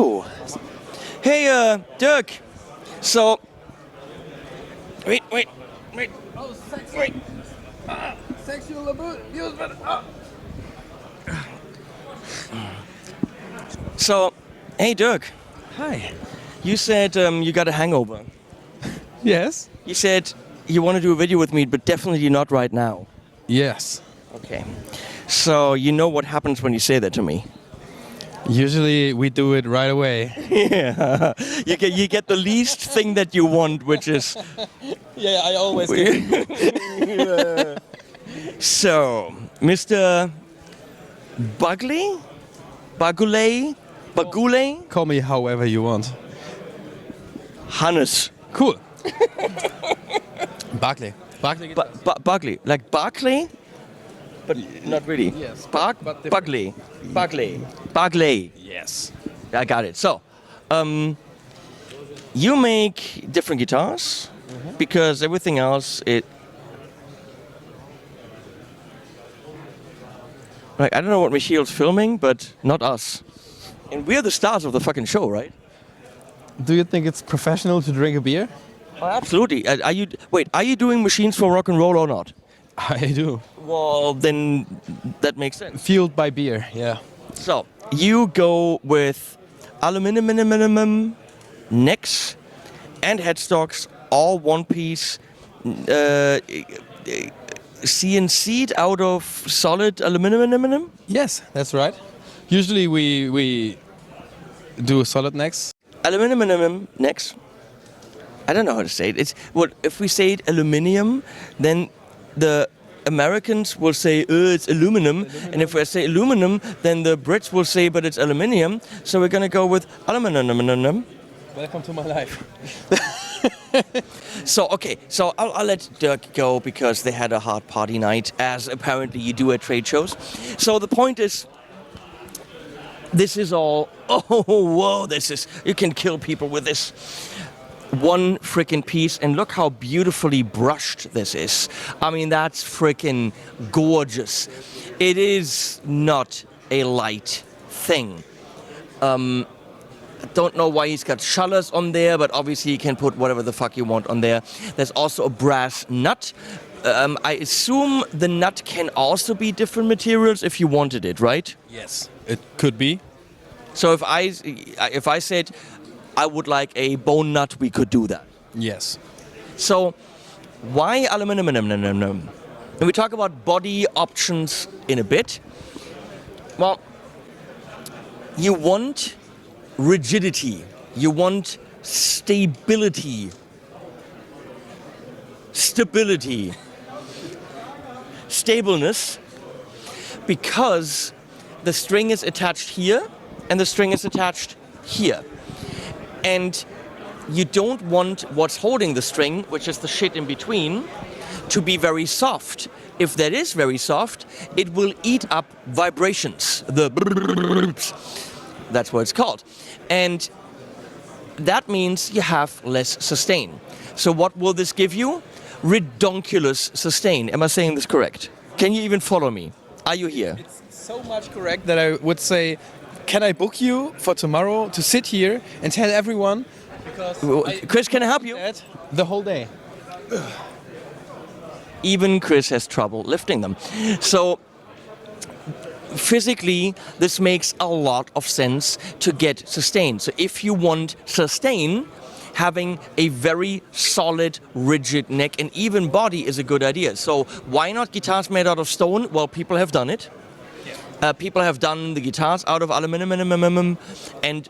So, hey, Dirk. So, wait. Oh, sexy. Wait. Sexual abuse. So, hey, Dirk. Hi. You said you got a hangover. Yes. You said you want to do a video with me, but definitely not right now. Yes. Okay. So you know what happens when you say that to me. Usually we do it right away. Yeah. You get the least thing that you want, which is. Yeah, I always do. So, Mr. Baguley. Call me however you want. Hannes. Cool. Baguley. Baguley. Like Barclay? But not really. Yes. Baguley. Yes. I got it. So, you make different guitars because everything else, like, I don't know what Michiel's filming, but not us. And we're the stars of the fucking show, right? Do you think it's professional to drink a beer? Oh, absolutely. Are you doing machines for rock and roll or not? I do. Well, then that makes sense. Fueled by beer, yeah. So, you go with aluminum necks and headstocks, all one piece, CNC'd out of solid aluminum? Yes, that's right. Usually we do solid necks. Aluminum necks? I don't know how to say it. If we say it aluminium, then the Americans will say, it's aluminum. And if we say aluminum, then the Brits will say, but it's aluminium. So we're going to go with aluminum. Welcome to my life. So I'll let Dirk go because they had a hard party night, as apparently you do at trade shows. So the point is, this is all, you can kill people with this. One freaking piece, and look how beautifully brushed this is. I mean, that's freaking gorgeous. It is not a light thing. I don't know why he's got shullers on there, but obviously you can put whatever the fuck you want on there. There's also a brass nut. I assume the nut can also be different materials if you wanted it, right? Yes, it could be. So if I said I would like a bone nut, we could do that. Yes. So why aluminum? And we talk about body options in a bit. Well, you want rigidity. You want stability. Stableness. Because the string is attached here and the string is attached here. And you don't want what's holding the string, which is the shit in between, to be very soft. If that is very soft, it will eat up vibrations. That's what it's called. And that means you have less sustain. So what will this give you? Redonkulous sustain. Am I saying this correct? Can you even follow me? Are you here? It's so much correct that I would say, can I book you for tomorrow to sit here and tell everyone? Because Chris, can I help you? The whole day. Even Chris has trouble lifting them. So physically, this makes a lot of sense to get sustain. So if you want sustain, having a very solid, rigid neck and even body is a good idea. So why not guitars made out of stone? Well, people have done it. People have done the guitars out of aluminum and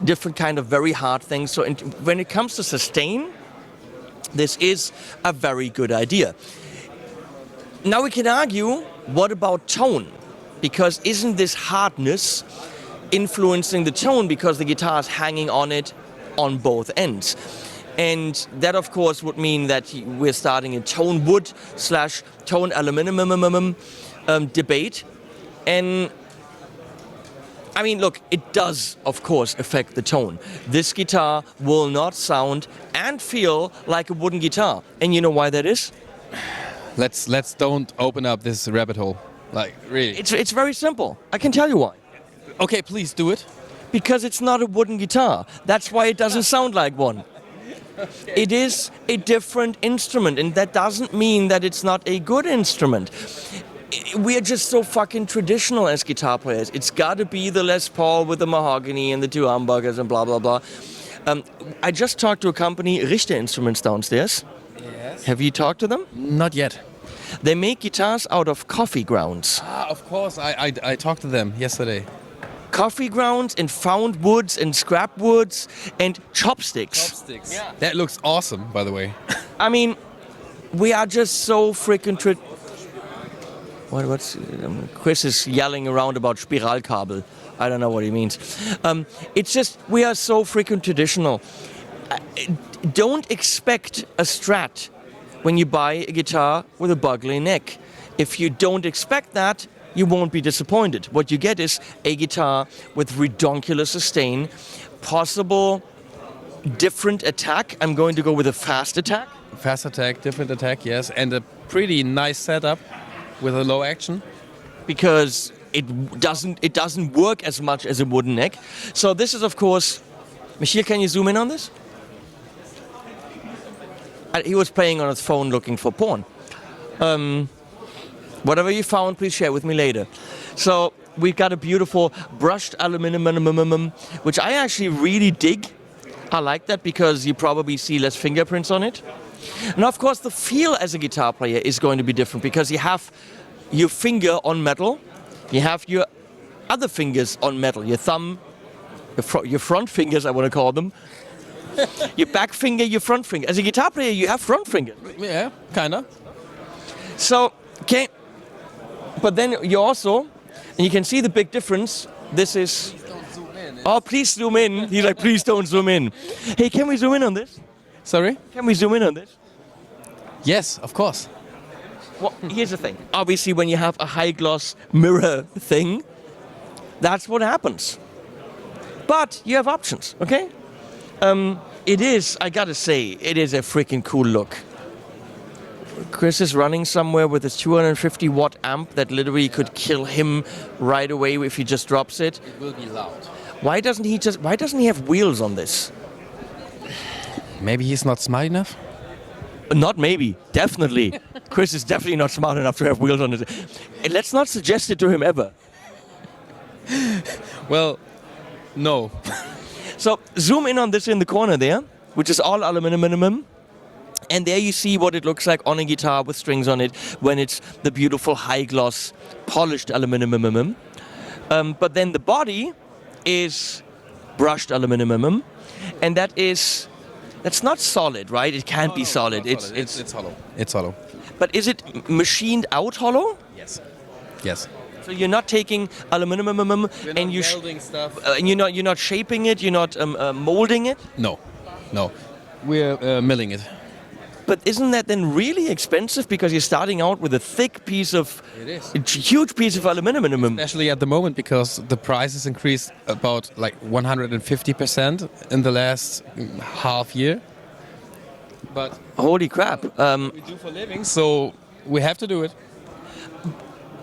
different kind of very hard things. So when it comes to sustain, this is a very good idea. Now we can argue, what about tone? Because isn't this hardness influencing the tone because the guitar is hanging on it on both ends? And that, of course, would mean that we're starting a tone wood / tone aluminum debate. And I mean, look, it does, of course, affect the tone. This guitar will not sound and feel like a wooden guitar. And you know why that is? Let's don't open up this rabbit hole. Like, really. It's very simple. I can tell you why. Okay, please do it. Because it's not a wooden guitar. That's why it doesn't sound like one. It is a different instrument, and that doesn't mean that it's not a good instrument. We're just so fucking traditional as guitar players. It's got to be the Les Paul with the mahogany and the two humbuckers and blah, blah, blah. I just talked to a company, Richter Instruments, downstairs. Yes. Have you talked to them? Not yet. They make guitars out of coffee grounds. Ah, of course. I talked to them yesterday. Coffee grounds and found woods and scrap woods and chopsticks. Chopsticks. Yeah. That looks awesome, by the way. I mean, we are just so freaking Chris is yelling around about Spiralkabel. I don't know what he means. It's just, we are so freaking traditional. Don't expect a Strat when you buy a guitar with a Baguley neck. If you don't expect that, you won't be disappointed. What you get is a guitar with redonkulous sustain, possible different attack. I'm going to go with a fast attack. Fast attack, different attack, yes. And a pretty nice setup with a low action. Because it doesn't work as much as a wooden neck. So this is, of course... Michiel, can you zoom in on this? He was playing on his phone looking for porn. Whatever you found, please share with me later. So we've got a beautiful brushed aluminum, which I actually really dig. I like that because you probably see less fingerprints on it. And of course, the feel as a guitar player is going to be different because you have your finger on metal, you have your other fingers on metal, your thumb, your front fingers, I want to call them. Your back finger, your front finger. As a guitar player, you have front fingers. Yeah, kinda. So, okay. But then you also, and you can see the big difference. This is... Please don't zoom in. Oh, please zoom in. He's like, please don't zoom in. Hey, can we zoom in on this? Sorry? Can we zoom in on this? Yes, of course. Well, here's the thing. Obviously, when you have a high gloss mirror thing, that's what happens. But you have options, okay? It is, I gotta say, it is a freaking cool look. Chris is running somewhere with his 250 watt amp that literally could kill him right away if he just drops it. It will be loud. Why doesn't he have wheels on this? Maybe he's not smart enough? Not maybe, definitely. Chris is definitely not smart enough to have wheels on it. And let's not suggest it to him ever. Well, no. So zoom in on this in the corner there, which is all aluminum. And there you see what it looks like on a guitar with strings on it when it's the beautiful high gloss polished aluminum. But then the body is brushed aluminum, and that's not solid, right? It can't be solid. It's hollow. It's hollow. But is it machined out hollow? Yes. Yes. So you're not taking aluminum and you welding stuff. and you're not shaping it. You're not molding it. No. We're milling it. But isn't that then really expensive because you're starting out with a thick piece of, It is. a huge piece of aluminum? Especially at the moment because the price has increased about like 150% in the last half year. But Holy crap! we do for living, so we have to do it.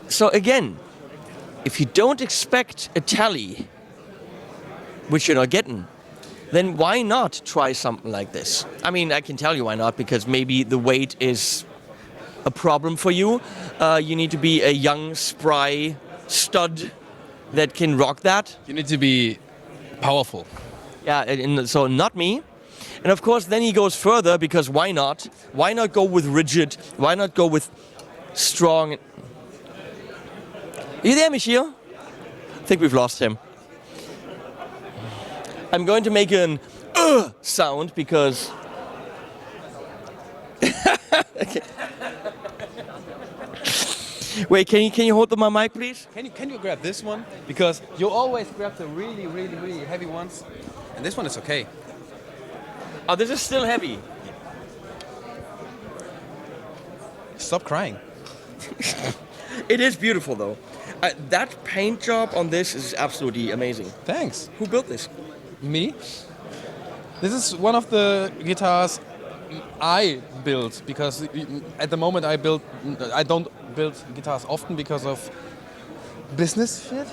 So again, if you don't expect a tally, which you're not getting, then why not try something like this? I mean, I can tell you why not, because maybe the weight is a problem for you. You need to be a young, spry stud that can rock that. You need to be powerful. Yeah, so not me. And of course, then he goes further, because why not? Why not go with rigid? Why not go with strong? Are you there, Michiel? I think we've lost him. I'm going to make an sound because... Okay. Wait, can you hold my mic, please? Can you grab this one? Because you always grab the really, really, really heavy ones. And this one is okay. Oh, this is still heavy. Stop crying. It is beautiful, though. That paint job on this is absolutely amazing. Thanks. Who built this? Me? This is one of the guitars I built because at the moment I don't build guitars often because of business fit,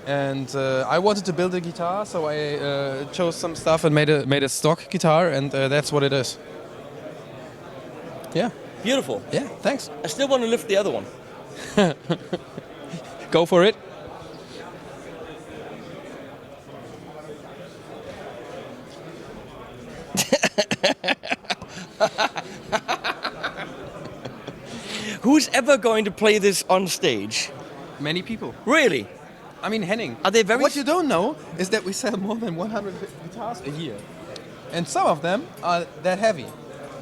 and I wanted to build a guitar, so I chose some stuff and made a stock guitar, and that's what it is. Yeah. Beautiful. Yeah. Thanks. I still want to lift the other one. Go for it. Who's ever going to play this on stage? Many people. Really? I mean, Henning. Are they very... What you don't know is that we sell more than 100 guitars a year, and some of them are that heavy,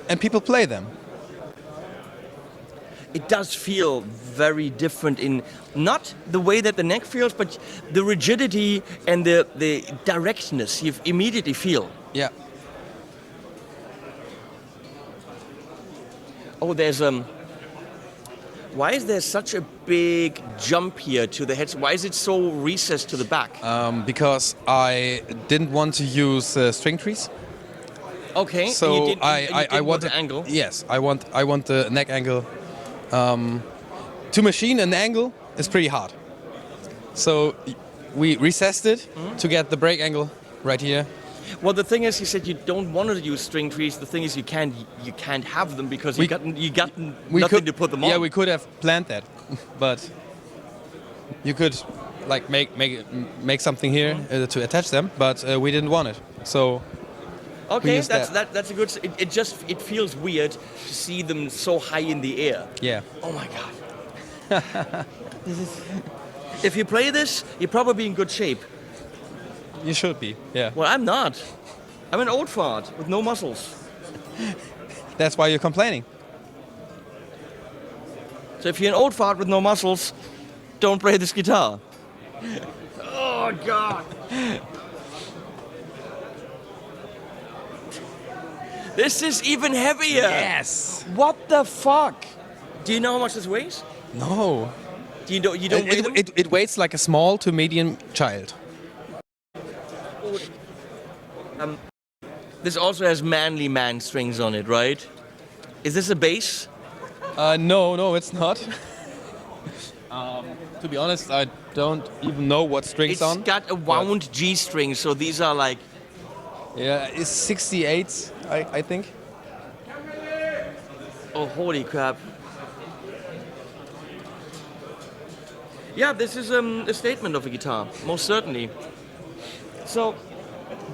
and people play them. It does feel very different in not the way that the neck feels, but the rigidity and the directness you immediately feel. Yeah. Oh, there's why is there such a big jump here to the heads? Why is it so recessed to the back? Because I didn't want to use string trees. Okay. So and you didn't I want want the angle. Yes, I want the neck angle. To machine an angle is pretty hard. So we recessed it to get the break angle right here. Well, the thing is, he said you don't want to use string trees. The thing is, you can't have them because you got nothing to put them on. Yeah, we could have planned that, but you could like make something here to attach them, but we didn't want it. So okay, that's a good. It feels weird to see them so high in the air. Yeah. Oh my god. If you play this, you're probably in good shape. You should be. Yeah. Well, I'm not. I'm an old fart with no muscles. That's why you're complaining. So if you're an old fart with no muscles, don't play this guitar. Oh god. This is even heavier. Yes. What the fuck? Do you know how much this weighs? No. You don't weigh them? It weighs like a small to medium child. This also has manly man strings on it, right? Is this a bass? No, it's not. To be honest, I don't even know what strings on. It's got a wound G string, so these are like... Yeah, it's 68, I think. Oh, holy crap. Yeah, this is a statement of a guitar, most certainly. So,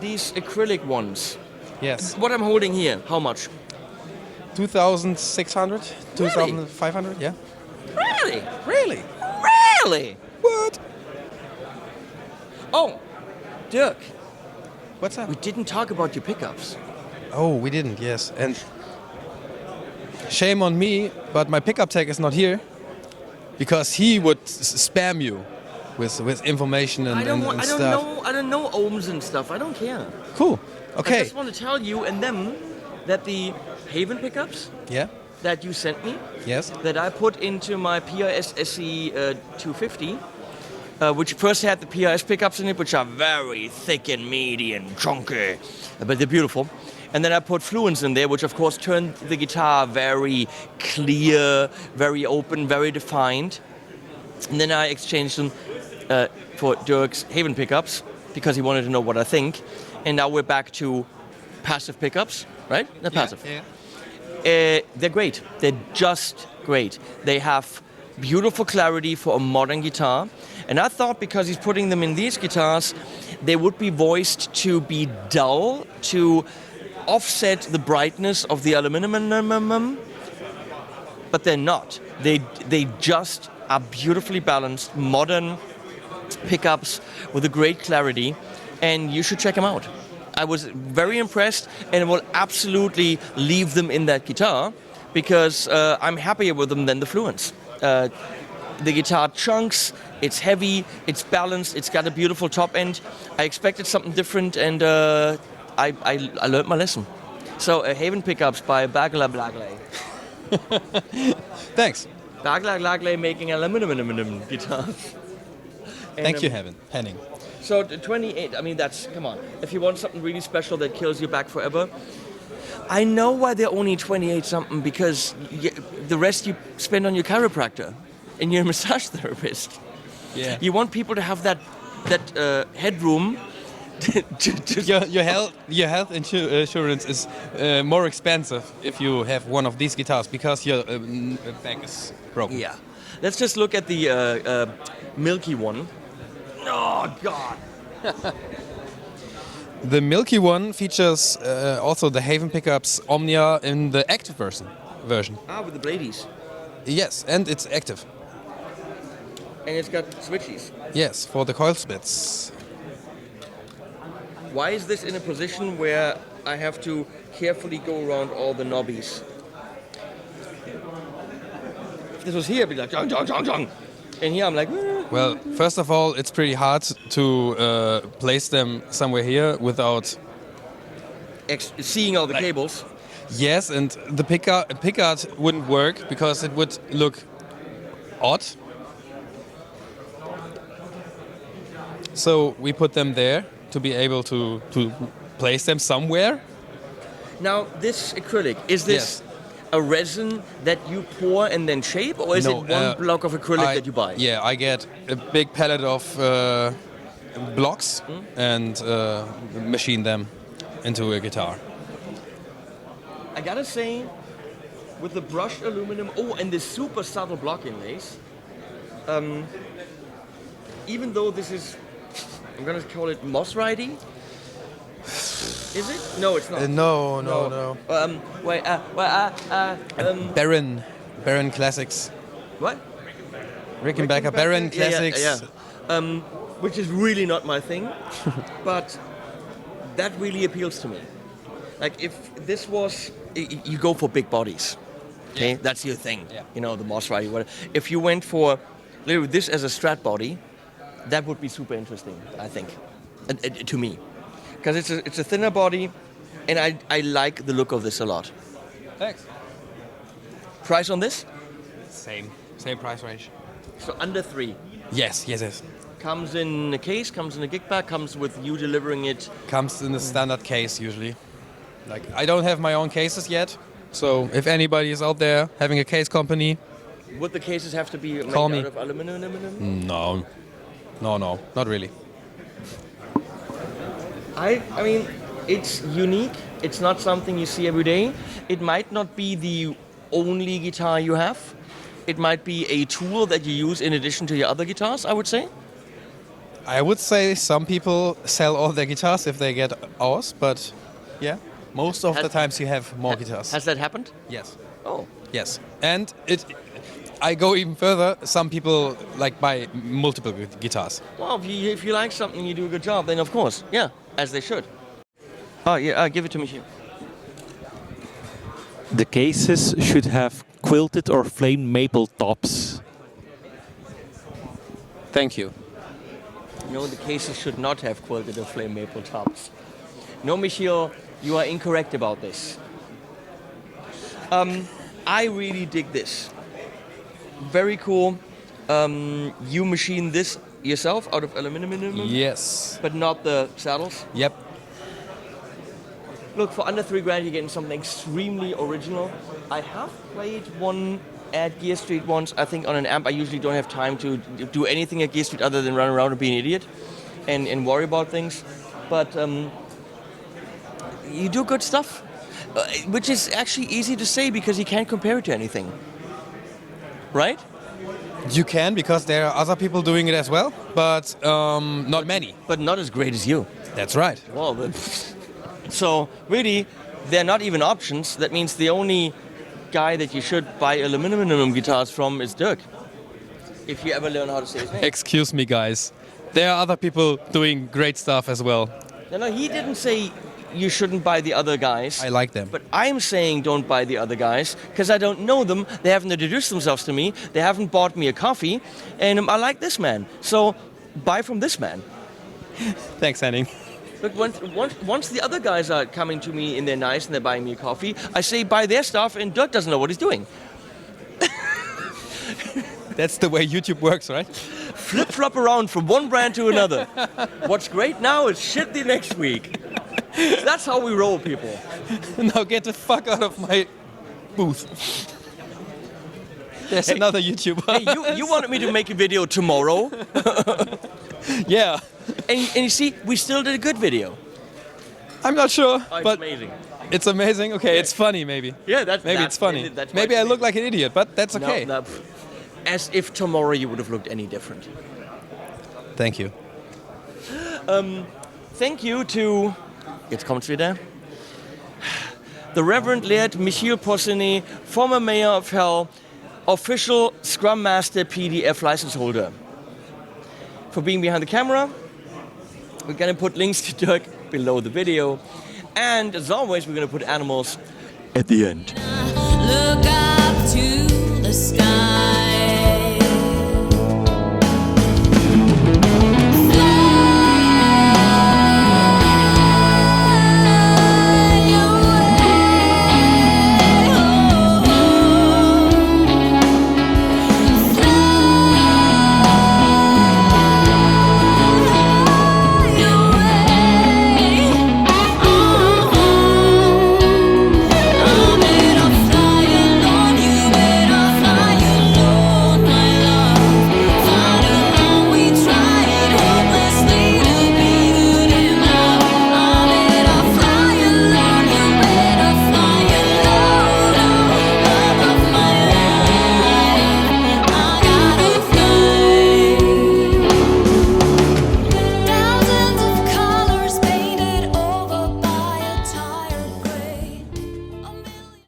these acrylic ones. Yes. What I'm holding here, how much? 2,600, 2,500, yeah. Really? Really? Really? What? Oh, Dirk, What's that? we didn't talk about your pickups. Oh, we didn't, yes. And shame on me, but my pickup tech is not here because he would spam you with information and stuff. I don't know ohms and stuff. I don't care. Cool. Okay. I just want to tell you and them that the Haven pickups Yeah. that you sent me, Yes. that I put into my PRS SE 250, which first had the PRS pickups in it, which are very thick and meaty and chunky, but they're beautiful. And then I put Fluence in there, which of course turned the guitar very clear, very open, very defined. And then I exchanged them for Dirk's Haven pickups because he wanted to know what I think. And now we're back to passive pickups, right? They're passive. Yeah. They're great. They're just great. They have beautiful clarity for a modern guitar. And I thought because he's putting them in these guitars, they would be voiced to be dull, to offset the brightness of the aluminum, but they're not. They just are beautifully balanced, modern pickups with a great clarity, and you should check them out. I was very impressed and will absolutely leave them in that guitar because I'm happier with them than the Fluence. The guitar chunks, it's heavy, it's balanced, it's got a beautiful top end. I expected something different and I learned my lesson. So Haven pickups by Baguley. Thanks. Baguley making aluminum guitars. Thank you, Henning. So 28, I mean that's, come on. If you want something really special that kills you back forever, I know why they're only 28 something because the rest you spend on your chiropractor and your massage therapist. Yeah. You want people to have that headroom. Your health insurance is more expensive if you have one of these guitars because your back is broken. Yeah. Let's just look at the Milky one. Oh God. The Milky one features also the Haven pickups Omnia in the active version. Ah, with the bladies. Yes, and it's active. And it's got switchies. Yes, for the coil splits. Why is this in a position where I have to carefully go around all the knobbies? If this was here, I'd be like, jong, jong, jong, jong. And here I'm like, Well, first of all, it's pretty hard to place them somewhere here without... seeing all the cables. Yes, and the pickguard wouldn't work because it would look odd. So we put them there to be able to place them somewhere. Now, this acrylic, is this a resin that you pour and then shape, or is it one block of acrylic that you buy? Yeah, I get a big pallet of blocks and machine them into a guitar. I gotta say, with the brushed aluminum, and this super subtle block inlays, even though this is, I'm gonna call it moss ridey. Is it? No, it's not. No. Baron Classics. What? Rickenbacker Baron Classics. Yeah. Which is really not my thing, but that really appeals to me. Like if this was, you go for big bodies, okay? That's your thing. Yeah. You know, the moss ridey. If you went for this as a Strat body, that would be super interesting, I think, to me. Because it's a thinner body, and I like the look of this a lot. Thanks. Price on this? Same price range. So under 3. Yes. Comes in a case, comes in a gig bag, comes with you delivering it. Comes in the standard case usually. Like I don't have my own cases yet, so if anybody is out there having a case company, would the cases have to be made call me. Out of aluminum? No, not really. I mean, it's unique. It's not something you see every day. It might not be the only guitar you have. It might be a tool that you use in addition to your other guitars, I would say. I would say some people sell all their guitars if they get ours, but yeah, most of the times you have more guitars. Has that happened? Yes. Oh. Yes. And I go even further. Some people like buy multiple guitars. Well, if you like something, you do a good job, then of course, yeah, as they should. Oh yeah, give it to me here. The cases should have quilted or flame maple tops. Thank you. No, the cases should not have quilted or flame maple tops. No, Michiel, you are incorrect about this. I really dig this. Very cool. You machine this yourself out of aluminum? Yes. But not the saddles? Yep. Look, for under $3 grand, you're getting something extremely original. I have played one at Gear Street once, I think on an amp. I usually don't have time to do anything at Gear Street other than run around and be an idiot and worry about things. But you do good stuff, which is actually easy to say because you can't compare it to anything. Right? You can, because there are other people doing it as well, but not many. But not as great as you. That's right. Well, so really, they're not even options. That means the only guy that you should buy aluminum guitars from is Dirk. If you ever learn how to say his name. Excuse me, guys. There are other people doing great stuff as well. No, he didn't say you shouldn't buy the other guys. I like them. But I'm saying don't buy the other guys because I don't know them. They haven't introduced themselves to me. They haven't bought me a coffee. And I like this man. So buy from this man. Thanks, Henning. Look, once the other guys are coming to me and they're nice and they're buying me a coffee, I say buy their stuff and Dirk doesn't know what he's doing. That's the way YouTube works, right? Flip-flop around from one brand to another. What's great now is shit the next week. That's how we roll, people. Now get the fuck out of my booth. There's another YouTuber. Hey, you wanted me to make a video tomorrow, Yeah. and you see, we still did a good video. I'm not sure, It's but amazing. it's amazing. Okay, it's funny maybe. Yeah, that's Maybe it's funny. that's Maybe why I it's look like an idiot, but that's okay. No, as if tomorrow you would have looked any different. Thank you. Thank you to, jetzt kommt's wieder, the Reverend Laird Michiel Possenet, former mayor of Hell, official Scrum Master PDF license holder, for being behind the camera. We're gonna put links to Dirk below the video, and as always, we're gonna put animals at the end. Look up to the sky.